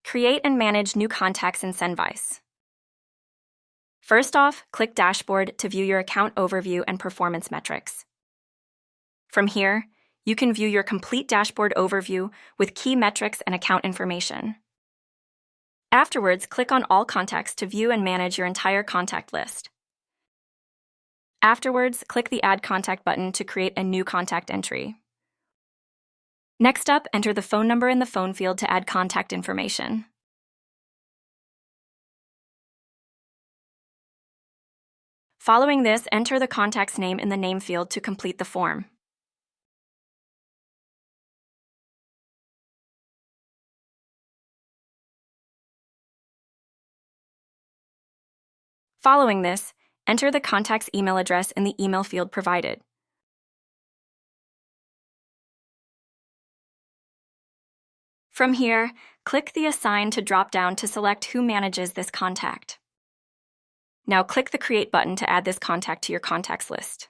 Create and manage new contacts in Sendvise. First off, click Dashboard to view your account overview and performance metrics. From here, you can view your complete dashboard overview with key metrics and account information. Afterwards, click on All Contacts to view and manage your entire contact list. Afterwards, click the Add Contact button to create a new contact entry. Next up, enter the phone number in the phone field to add contact information. Following this, enter the contact's name in the name field to complete the form. Following this, enter the contact's email address in the email field provided. From here, click the Assign to drop-down to select who manages this contact. Now click the Create button to add this contact to your contacts list.